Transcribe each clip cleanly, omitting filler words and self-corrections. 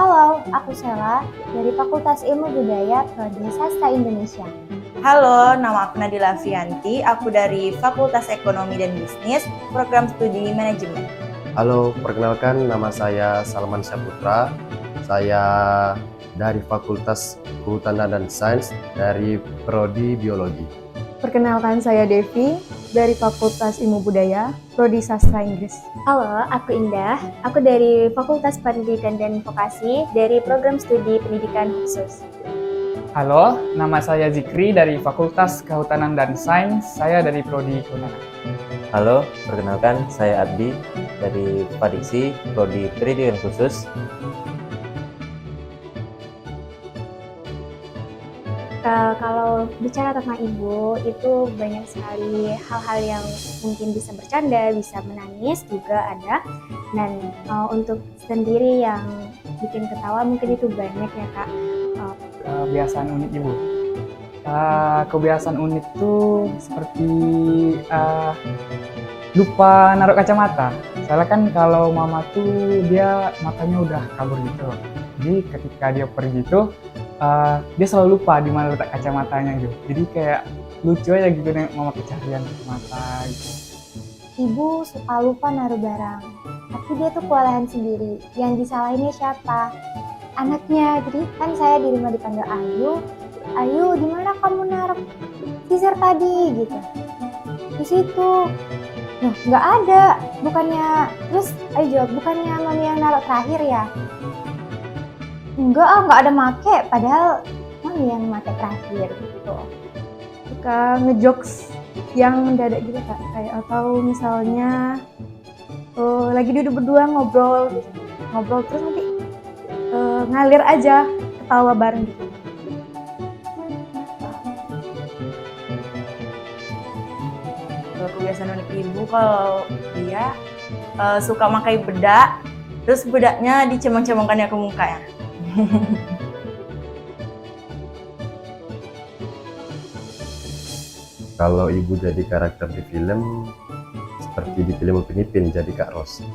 Halo, aku Sela dari Fakultas Ilmu Budaya Prodi Sastra Indonesia. Halo, nama aku Nadila Fianti, aku dari Fakultas Ekonomi dan Bisnis, Program Studi Manajemen. Halo, perkenalkan nama saya Salman Syaputra. Saya dari Fakultas Kehutanan dan Sains dari Prodi Biologi. Perkenalkan saya Devi dari Fakultas Ilmu Budaya, Prodi Sastra Inggris. Halo, aku Indah. Aku dari Fakultas Pendidikan dan Vokasi dari Program Studi Pendidikan Khusus. Halo, nama saya Zikri dari Fakultas Kehutanan dan Sains, saya dari Prodi Kehutanan. Halo, perkenalkan saya Abdi dari Padiksi, Prodi Pendidikan Khusus. Kalau bicara tentang ibu, itu banyak sekali hal-hal yang mungkin bisa bercanda, bisa menangis juga ada. Dan untuk sendiri yang bikin ketawa mungkin itu banyak ya Kak. Kebiasaan unik ibu. Kebiasaan unik tuh seperti lupa naruh kacamata. Soalnya kan kalau mama tuh dia matanya udah kabur gitu. Jadi ketika dia pergi tuh dia selalu lupa di mana letak kacamatanya gitu. Jadi kayak lucu aja gitu nengok mama kecarian kacamata gitu. Ibu suka lupa naruh barang, tapi dia tuh kewalahan sendiri. Yang disalahinnya siapa? Anaknya. Jadi kan saya di rumah dipanggil Ayu, Ayu di mana kamu naruh sisir tadi gitu. Di situ. Nah, nggak ada. Bukannya, terus Ayu jawab, bukannya mami yang naruh terakhir ya? Nggak ada make, padahal mami yang make terakhir gitu. Suka ngejokes yang mendadak gitu Kak, kayak atau misalnya lagi duduk berdua ngobrol terus nanti ngalir aja ketawa bareng gitu. Kebiasaan unik ibu kalau dia suka pakai bedak, terus bedaknya dicemong-cemongkannya ke muka ya. Kalau ibu jadi karakter di film, seperti di film Upin Ipin jadi Kak Ros.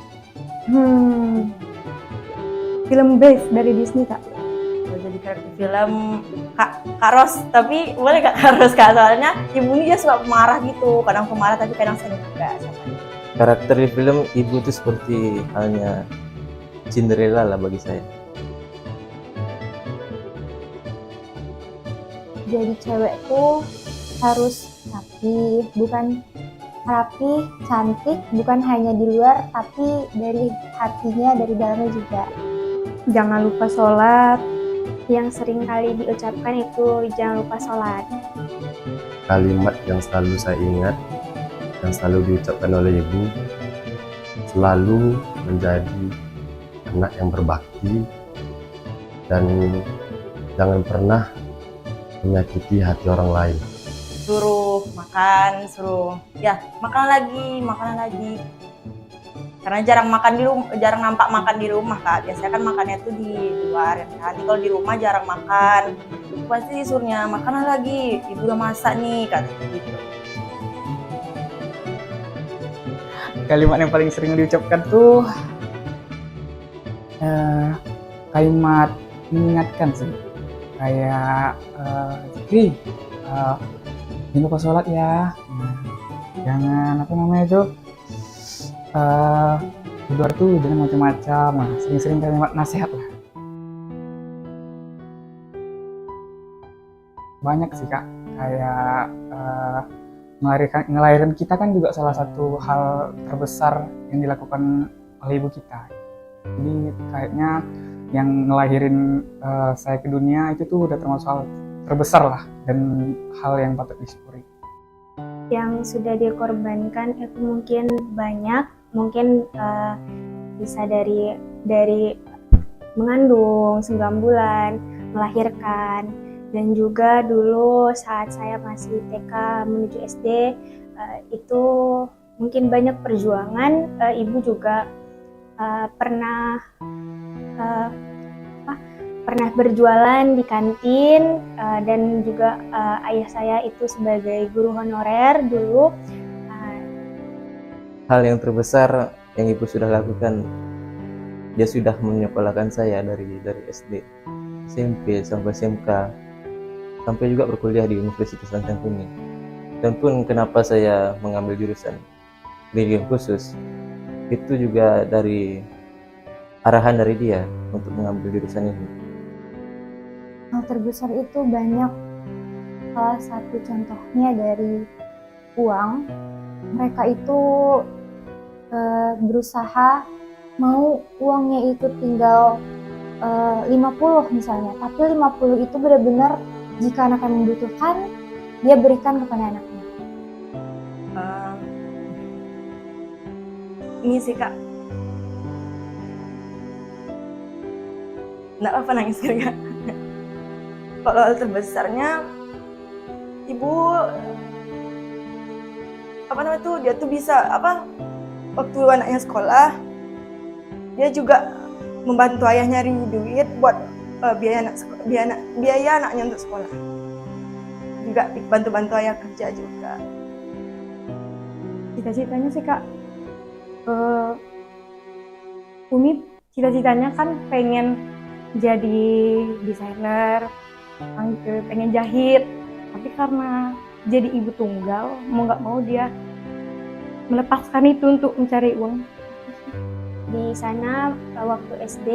Film base dari Disney Kak. Kalau jadi karakter film Kak Ros, tapi boleh Kak Ros Kak, soalnya ibu ini dia suka pemarah gitu, kadang pemarah tapi kadang senyum juga sama dia. Karakter di film ibu itu seperti halnya Cinderella lah bagi saya. Jadi cewek tuh harus rapi, cantik, bukan hanya di luar, tapi dari hatinya, dari dalamnya juga. Jangan lupa sholat. Yang sering kali diucapkan itu jangan lupa sholat. Kalimat yang selalu saya ingat, yang selalu diucapkan oleh ibu, selalu menjadi anak yang berbakti dan jangan pernah menyakiti hati orang lain. Suruh makan, makanan lagi. Karena jarang nampak makan di rumah Kak. Biasanya kan makannya tuh di luar kan. Nanti kalau di rumah jarang makan. Pasti disuruhnya makanan lagi. Ibu udah masak nih katanya gitu. Kalimat yang paling sering diucapkan tuh kalimat mengingatkan sih. Kayak Zikri, jangan lupa sholat ya. Jangan di luar tuh jangan macam-macam. Sering-sering kalimat nasihat lah. Banyak sih Kak, kayak ngelahirin kita kan juga salah satu hal terbesar yang dilakukan oleh ibu kita. Jadi kayaknya yang ngelahirin saya ke dunia itu tuh udah termasuk hal terbesar lah dan hal yang patut disyukuri. Yang sudah dikorbankan itu mungkin banyak, mungkin bisa dari mengandung 9 bulan, melahirkan, dan juga dulu saat saya masih TK menuju SD itu mungkin banyak perjuangan. Ibu juga pernah berjualan di kantin dan juga ayah saya itu sebagai guru honorer dulu. Hal yang terbesar yang ibu sudah lakukan dia sudah menyekolahkan saya dari SD, SMP sampai SMK, sampai juga berkuliah di Universitas Lantang Kuning. Dan pun kenapa saya mengambil jurusan pendidikan khusus, itu juga dari arahan dari dia untuk mengambil jurusan ini. Hal terbesar itu banyak. Salah satu contohnya dari uang. Mereka itu berusaha mau uangnya itu tinggal 50 misalnya, tapi 50 itu benar-benar jika anaknya membutuhkan, dia berikan kepada anaknya. Ini sih Kak, nggak apa nangis Kak. Kalau hal terbesarnya, ibu dia tuh bisa waktu anaknya sekolah, dia juga membantu ayah nyari duit buat biaya anaknya untuk sekolah, juga bantu ayah kerja juga. Cita-citanya sih Kak, Umi cita-citanya kan pengen jadi desainer, pengen jahit, tapi karena jadi ibu tunggal, mau nggak mau dia melepaskan itu untuk mencari uang. Di sana waktu SD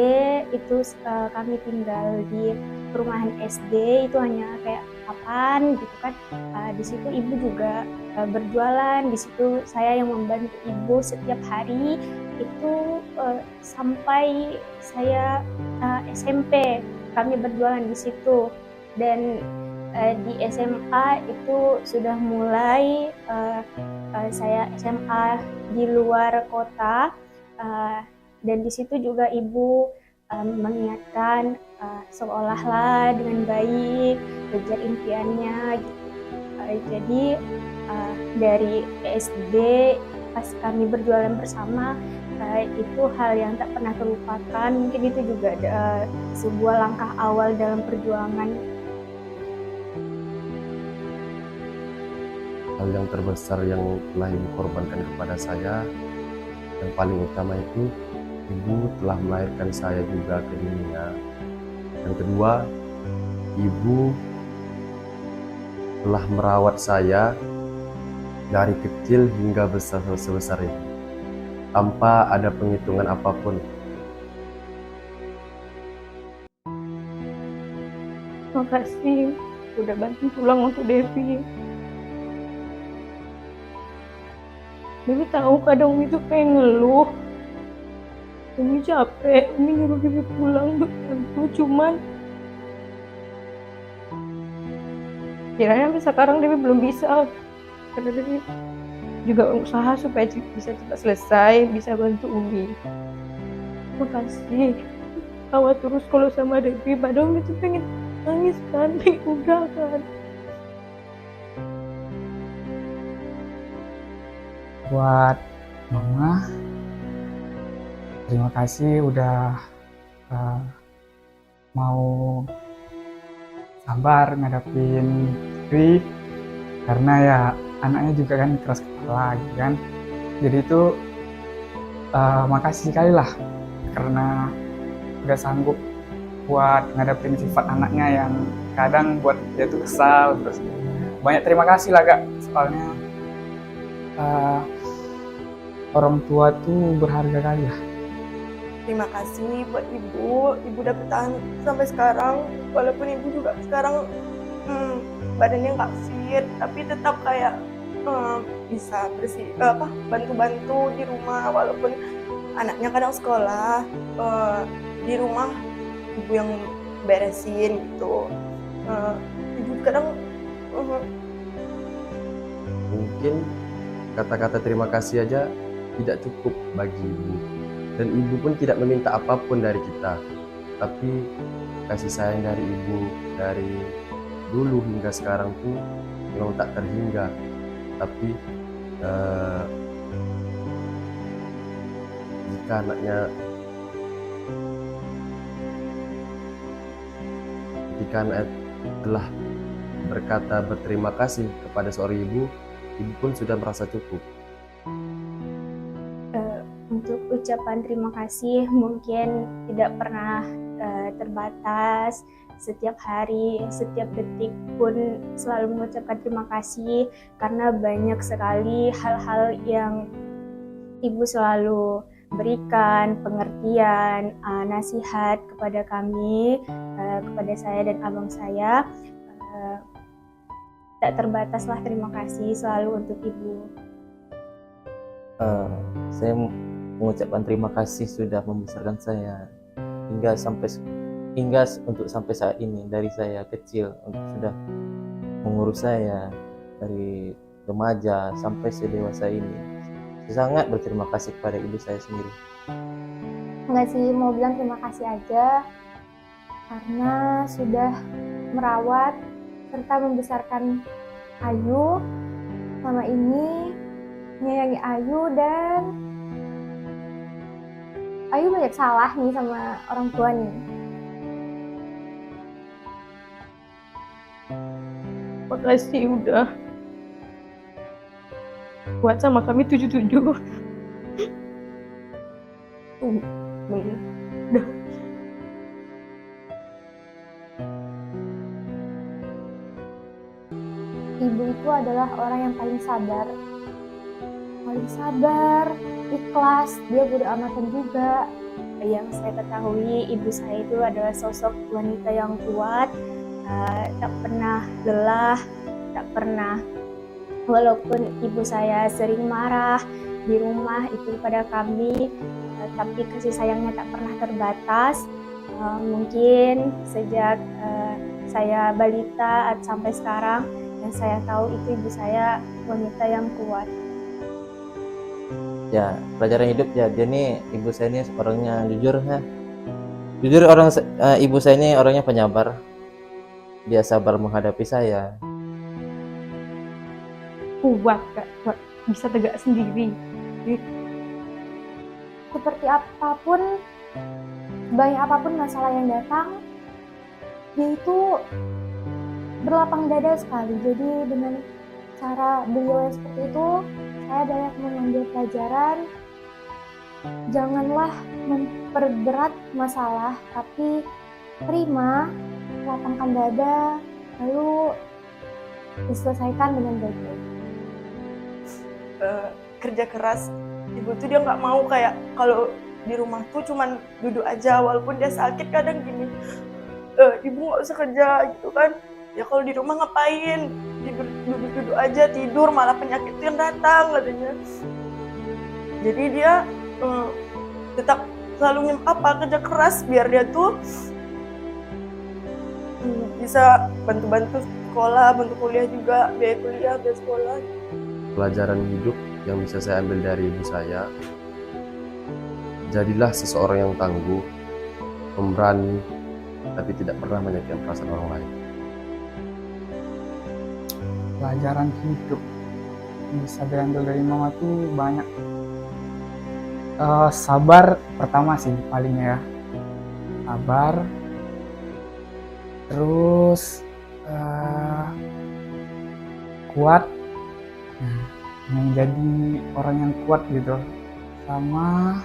itu kami tinggal di perumahan SD, itu hanya kayak papan gitu kan. Di situ ibu juga berjualan, di situ saya yang membantu ibu setiap hari itu sampai saya SMP kami berjualan di situ. Dan di SMA itu sudah mulai saya SMA di luar kota. Dan di situ juga ibu mengingatkan sekolahlah dengan baik, kejar impiannya gitu. Jadi dari SD pas kami berjualan bersama, itu hal yang tak pernah terlupakan. Mungkin itu juga sebuah langkah awal dalam perjuangan. Hal yang terbesar yang telah ibu korbankan kepada saya, yang paling utama itu ibu telah melahirkan saya juga ke dunia. Yang kedua, ibu telah merawat saya dari kecil hingga besar sebesar ini tanpa ada penghitungan apapun. Makasih udah bantu tulang untuk Devi. Devi tahu kadang Umi tuh pengen ngeluh. Umi capek, Umi nyuruh Devi pulang untuk bantu, cuman kiranya sampai sekarang Devi belum bisa. Karena Devi juga usaha supaya bisa cepat selesai, bisa bantu Umi. Makasih. Tawa terus kalau sama Devi, padahal Umi tuh pengen nangis kan, pengen udah kan. Buat Mama, terima kasih udah mau sabar ngadapin Dwi, karena ya anaknya juga kan keras kepala gitu kan. Jadi itu makasih sekali lah karena udah sanggup buat ngadapin sifat anaknya yang kadang buat dia tuh kesal. Terus banyak terima kasih lah Kak, soalnya orang tua tuh berharga kali ya. Terima kasih buat ibu udah bertahan sampai sekarang, walaupun ibu juga sekarang badannya nggak fit, tapi tetap kayak bisa bantu-bantu di rumah, walaupun anaknya kadang sekolah, di rumah ibu yang beresin gitu. Ibu kadang Mungkin kata-kata terima kasih aja tidak cukup bagi ibu, dan ibu pun tidak meminta apapun dari kita, tapi kasih sayang dari ibu dari dulu hingga sekarang tuh memang tak terhingga. Tapi jika anaknya telah berkata berterima kasih kepada seorang ibu, ibu pun sudah merasa cukup. untuk ucapan terima kasih mungkin tidak pernah terbatas. Setiap hari, setiap detik pun selalu mengucapkan terima kasih karena banyak sekali hal-hal yang Ibu selalu berikan, pengertian, nasihat kepada kami, kepada saya dan abang saya. Tak terbataslah terima kasih selalu untuk Ibu. Saya mengucapkan terima kasih sudah membesarkan saya hingga untuk sampai saat ini, dari saya kecil untuk sudah mengurus saya dari remaja sampai sedewasa ini. Saya sangat berterima kasih kepada ibu saya sendiri. Enggak sih, mau bilang terima kasih aja karena sudah merawat serta membesarkan Ayu selama ini, menyayangi Ayu, dan Ayu banyak salah nih sama orang tua nih. Makasih udah buat sama kami 77. Ibu itu adalah orang yang paling sabar, ikhlas, dia bodo amatan juga. Yang saya ketahui, ibu saya itu adalah sosok wanita yang kuat, tak pernah lelah, tak pernah, walaupun ibu saya sering marah di rumah itu pada kami, tapi kasih sayangnya tak pernah terbatas. Mungkin sejak saya balita sampai sekarang, yang saya tahu itu ibu saya wanita yang kuat. Ya, pelajaran hidup ya, dia nih, ibu saya ini orangnya jujur ya. Ibu saya ini orangnya penyabar. Dia sabar menghadapi saya. Kuat, Kak. Kuat. Bisa tegak sendiri. Seperti apapun, banyak apapun masalah yang datang, dia itu berlapang dada sekali. Jadi dengan cara beliau yang seperti itu, saya banyak mengambil pelajaran. Janganlah memperberat masalah, tapi terima, lapangkan dada, lalu diselesaikan dengan baik-baik. Kerja keras, ibu tuh dia nggak mau kayak kalau di rumah tuh cuman duduk aja, walaupun dia sakit kadang gini, ibu nggak usah kerja gitu kan. Ya kalau di rumah ngapain, duduk aja, tidur, malah penyakit itu yang datang katanya. Jadi dia tetap selalu kerja keras biar dia tuh bisa bantu sekolah, bantu kuliah juga, biaya kuliah, biaya sekolah. Pelajaran hidup yang bisa saya ambil dari ibu saya, jadilah seseorang yang tangguh, pemberani, tapi tidak pernah menyakitkan perasaan orang lain. Pelajaran hidup yang bisa diambil dari mama tuh banyak. Sabar pertama sih palingnya ya, sabar. Terus kuat, yang jadi orang yang kuat gitu, sama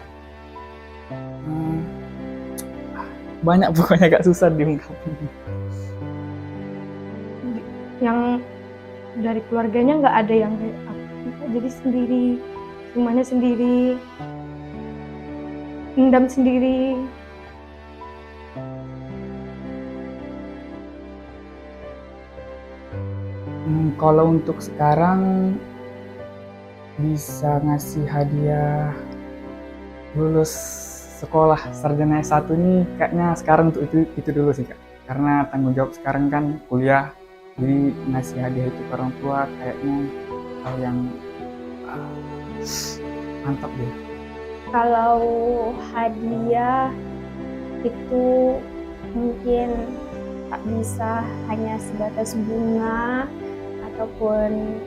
banyak pokoknya, gak susah diungkapin. Yang dari keluarganya nggak ada yang kayak apa, jadi sendiri, semuanya sendiri, endam sendiri. Kalau untuk sekarang bisa ngasih hadiah lulus sekolah sarjana S1 nih, kayaknya sekarang untuk itu dulu sih Kak. Karena tanggung jawab sekarang kan kuliah, jadi ngasih hadiah itu ke orang tua kayaknya hal yang mantap deh. Kalau hadiah itu mungkin tak bisa hanya sebatas bunga ataupun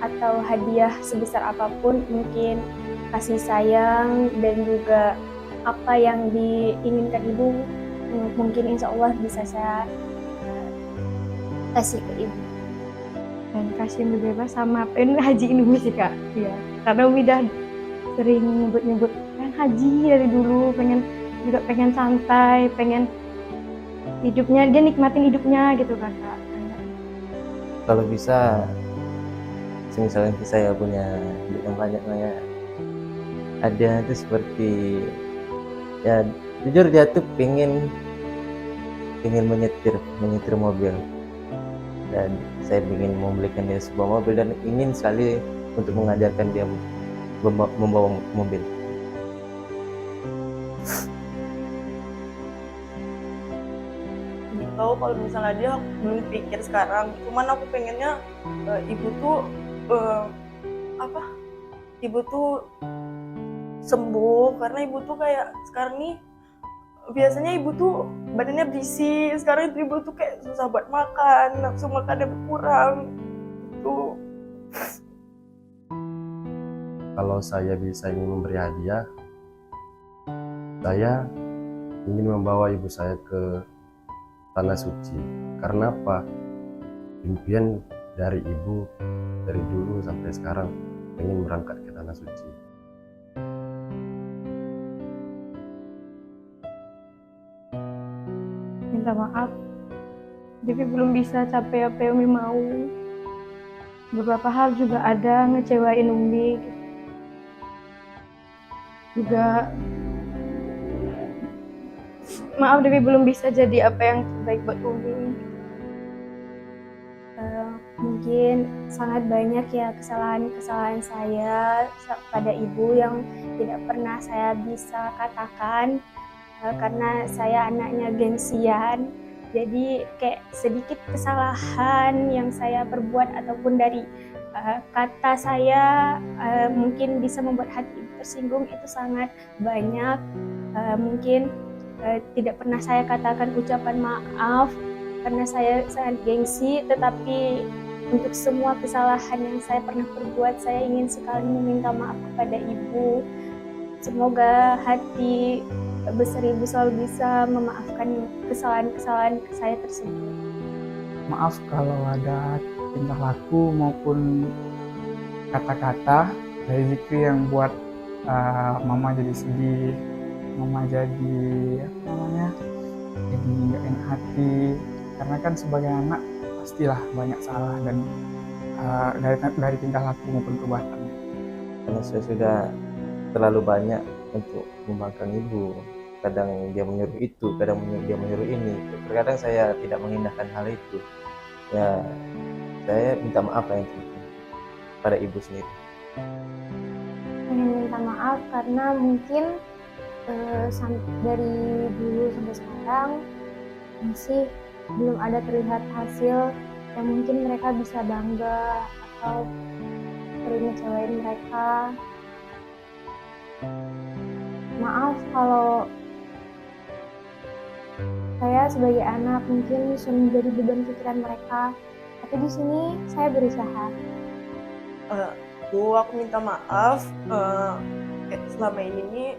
atau hadiah sebesar apapun, mungkin kasih sayang dan juga apa yang diinginkan ibu mungkin insya Allah bisa saya kasih ke ibu. Dan kasih yang lebih bebas sama pengen haji Umi sih Kak. Iya. Karena Umi udah sering nyebut-nyebut pengen haji dari dulu, pengen santai, pengen hidupnya, dia nikmatin hidupnya gitu kakak. Kalau bisa, misalnya saya punya duit yang banyak lah ya, ada itu seperti ya jujur dia tuh pengen menyetir mobil, dan saya ingin membelikan dia sebuah mobil dan ingin sekali untuk mengajarkan dia membawa mobil. Tahu kalau misalnya dia belum pikir sekarang, cuman aku pengennya ibu tuh ibu tuh sembuh, karena ibu tuh kayak sekarang nih biasanya ibu tuh badannya berisi, sekarang itu ibu tuh kayak susah buat makan, nafsu makannya berkurang tuh. Kalau saya bisa ingin memberi hadiah, saya ingin membawa ibu saya ke Tanah Suci. Karena apa? Impian dari ibu dari dulu sampai sekarang ingin berangkat ke Tanah Suci. Minta maaf, Devi belum bisa capai apa yang Umi mau. Beberapa hal juga ada ngecewain Umi. Juga maaf Devi belum bisa jadi apa yang terbaik buat Umi. Mungkin sangat banyak ya kesalahan-kesalahan saya pada ibu yang tidak pernah saya bisa katakan, karena saya anaknya gengsian. Jadi kayak sedikit kesalahan yang saya perbuat ataupun dari kata saya mungkin bisa membuat hati ibu tersinggung, itu sangat banyak. Mungkin tidak pernah saya katakan ucapan maaf karena saya sangat gengsi, tetapi untuk semua kesalahan yang saya pernah perbuat, saya ingin sekali meminta maaf kepada ibu. Semoga hati besar ibu selalu bisa memaafkan kesalahan-kesalahan saya tersebut. Maaf kalau ada tingkah laku maupun kata-kata dari Zikri yang buat mama jadi sedih, mama jadi jadi nggak enak hati. Karena kan sebagai anak pastilah banyak salah dan dari tingkah laku maupun perbuatan. Karena saya sudah terlalu banyak untuk membangkang ibu. Kadang dia menyuruh itu, kadang dia menyuruh ini. Terkadang saya tidak mengindahkan hal itu. Ya, saya minta maaf lah yang pada ibu sendiri. Pengen minta maaf karena mungkin dari dulu sampai sekarang masih belum ada terlihat hasil yang mungkin mereka bisa bangga atau sering ngecewain mereka. Maaf kalau saya sebagai anak mungkin sering menjadi beban pikiran mereka, tapi di sini saya berusaha. Aku minta maaf, selama ini nih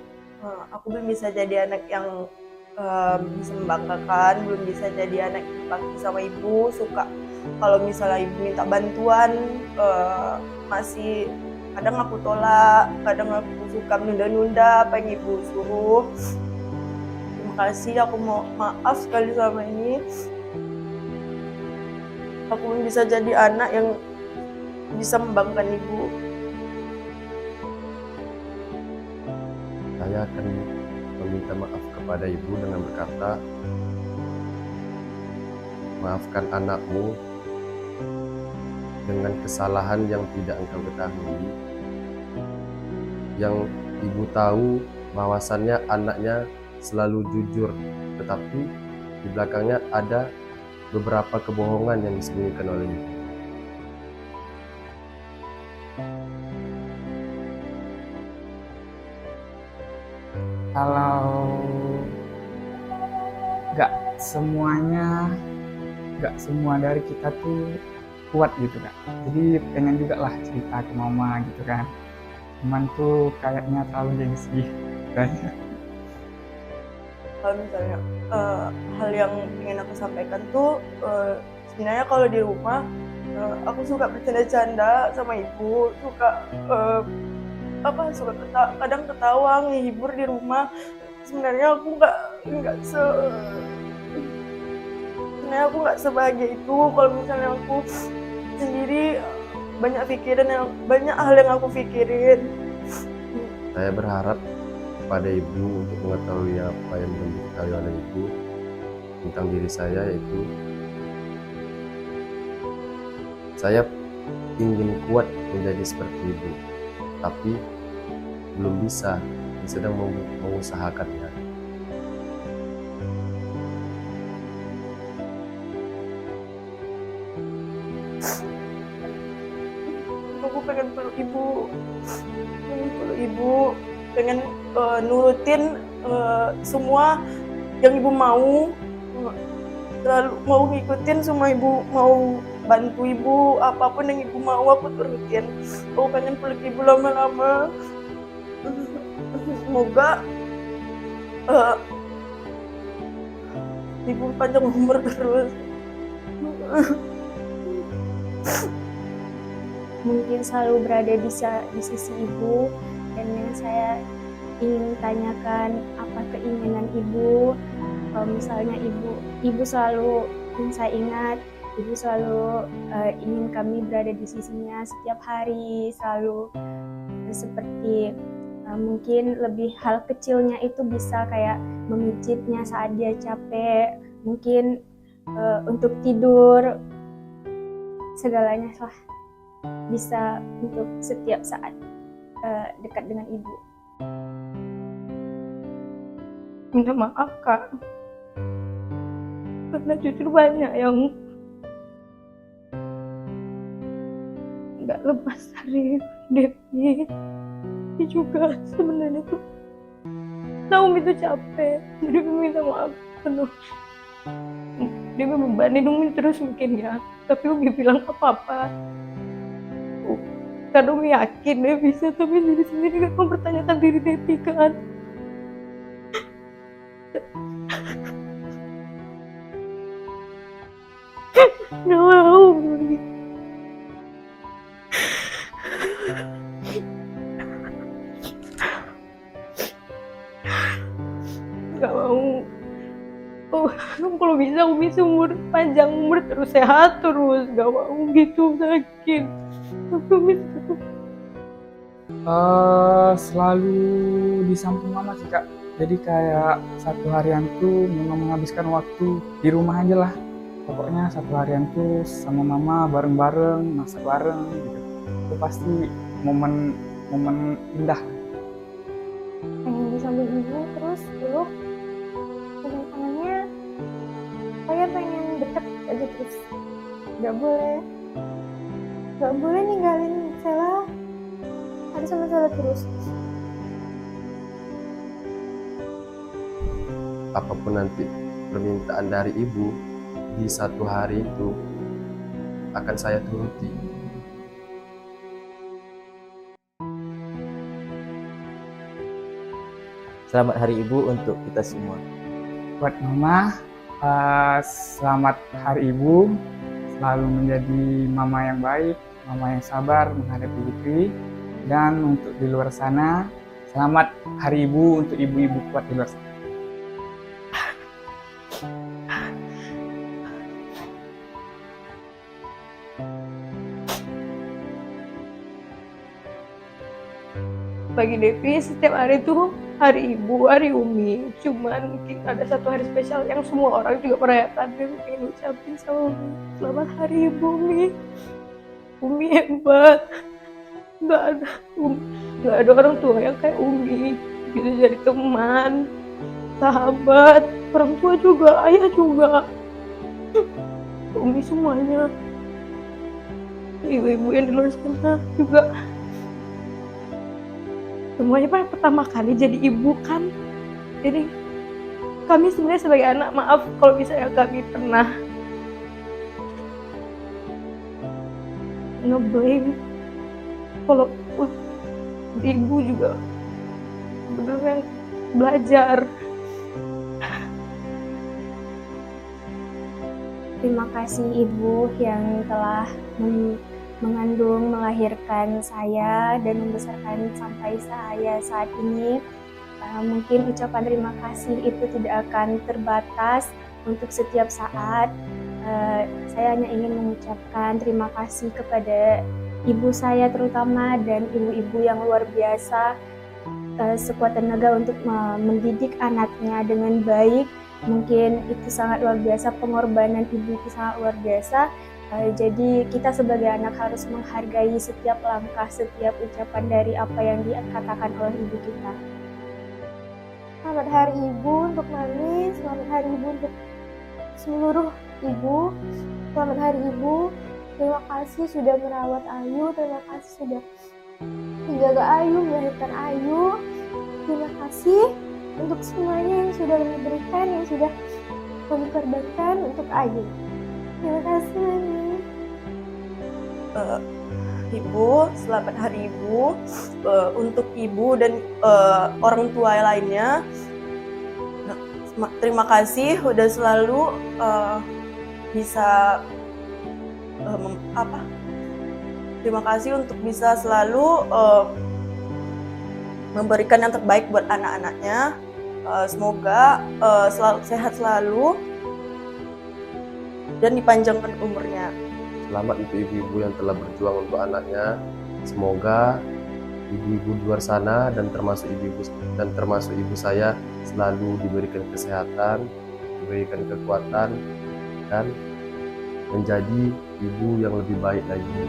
aku belum bisa jadi anak yang bisa membanggakan, belum bisa jadi anak yang bakti sama ibu. Suka kalau misalnya ibu minta bantuan, masih kadang aku tolak, kadang aku suka menunda-nunda apa yang ibu suruh. Terima kasih, aku mau maaf sekali sama ini. Aku belum bisa jadi anak yang bisa membanggakan ibu. Saya akan meminta maaf kepada ibu dengan berkata, maafkan anakmu dengan kesalahan yang tidak engkau ketahui, yang ibu tahu bahwasannya anaknya selalu jujur, tetapi di belakangnya ada beberapa kebohongan yang disembunyikan oleh ibu. Kalau nggak semua dari kita tuh kuat gitu kan, jadi pengen juga lah cerita ke mama gitu kan, cuman tuh kayaknya terlalu gengsi kayaknya. Kalau misalnya hal yang ingin aku sampaikan tuh, sebenarnya kalau di rumah aku suka bercanda-canda sama ibu, suka kadang ketawa ngehibur di rumah. Sebenarnya aku nggak sebahagia itu. Kalau misalnya aku sendiri banyak hal yang aku pikirin. Saya berharap pada ibu untuk mengetahui apa yang belum diketahui oleh ibu tentang diri saya, yaitu saya ingin kuat menjadi seperti ibu, tapi belum bisa, sedang mengusahakannya. Aku pengen peluk ibu, pengen nurutin semua yang ibu mau, selalu mau ngikutin semua ibu, mau bantu ibu, apapun yang ibu mau aku turutin. Aku pengen peluk ibu lama-lama. Semoga ibu panjang umur terus. Mungkin selalu berada di sisi ibu, dan yang saya ingin tanyakan apa keinginan ibu. Kalau misalnya ibu selalu, yang saya ingat, ibu selalu ingin kami berada di sisinya setiap hari, selalu seperti mungkin lebih hal kecilnya itu bisa kayak memijitnya saat dia capek, mungkin untuk tidur, segalanya lah bisa untuk setiap saat dekat dengan ibu. Minta maaf Kak, karena jujur banyak yang nggak lepas dari Devi. Dia juga sebenarnya tuh Naomi tuh capek, jadi minta maaf penuh. Dia membebani Umi terus mungkin ya, tapi Umi bilang apa-apa. Karena Umi yakin dia bisa, tapi diri sendiri kan mempertanyakan diri Devi kan. Nggak mau Umi. Nggak mau. Oh, kalau bisa Umi seumur panjang umur terus sehat terus, nggak mau gitu sakit. Tapi Umi Selalu di samping mama sih Kak. Jadi kayak satu harian tuh memang menghabiskan waktu di rumah aja lah. Pokoknya satu harian tuh sama mama bareng-bareng, masak bareng gitu. Itu pasti momen indah. Pengen di samping ibu terus peluk, pegang tangannya, kayak pengen deket aja terus. Gak boleh ninggalin Sela, harus sama Sela terus. Apapun nanti permintaan dari ibu di satu hari itu akan saya turuti. Selamat Hari Ibu untuk kita semua. Buat mama, selamat Hari Ibu. Selalu menjadi mama yang baik, mama yang sabar menghadapi Fitri. Dan untuk di luar sana, selamat Hari Ibu untuk ibu-ibu kuat di luar sana. bagi Devi setiap hari tuh hari ibu, hari Umi. Cuman mungkin ada satu hari spesial yang semua orang juga merayakan. Devi pengen ucapin sama Umi, selamat hari ibu Umi. Umi hebat. Gak ada orang tua yang kayak Umi. Bisa jadi teman, sahabat, orang tua juga, ayah juga. Umi semuanya. Ibu-ibu yang di luar sana juga. Semuanya pertama kali jadi ibu kan. Jadi kami sebenarnya sebagai anak, maaf kalau misalnya kami pernah nge-blame. Kalau ibu juga beneran belajar. Terima kasih Ibu yang telah mengandung, melahirkan saya dan membesarkan sampai saya saat ini. Mungkin ucapan terima kasih itu tidak akan terbatas untuk setiap saat. Saya hanya ingin mengucapkan terima kasih kepada ibu saya terutama dan ibu-ibu yang luar biasa, sekuat tenaga untuk mendidik anaknya dengan baik. Mungkin itu sangat luar biasa, pengorbanan ibu itu sangat luar biasa. Jadi kita sebagai anak harus menghargai setiap langkah, setiap ucapan dari apa yang dikatakan oleh ibu kita. Selamat Hari Ibu untuk Mami, selamat Hari Ibu untuk seluruh ibu. Selamat Hari Ibu. Terima kasih sudah merawat Ayu, terima kasih sudah menjaga Ayu, melahirkan Ayu. Terima kasih untuk semuanya yang sudah kami berikan, yang sudah kami korbankan untuk Ayu. Terima kasih, Mami. Ibu, selamat Hari Ibu. Untuk ibu dan orang tua lainnya, terima kasih udah selalu bisa terima kasih untuk bisa selalu memberikan yang terbaik buat anak-anaknya. Semoga selalu sehat selalu dan dipanjangkan umurnya. Selamat untuk ibu-ibu yang telah berjuang untuk anaknya. Semoga ibu-ibu di luar sana dan termasuk ibu saya selalu diberikan kesehatan, diberikan kekuatan, dan menjadi ibu yang lebih baik lagi.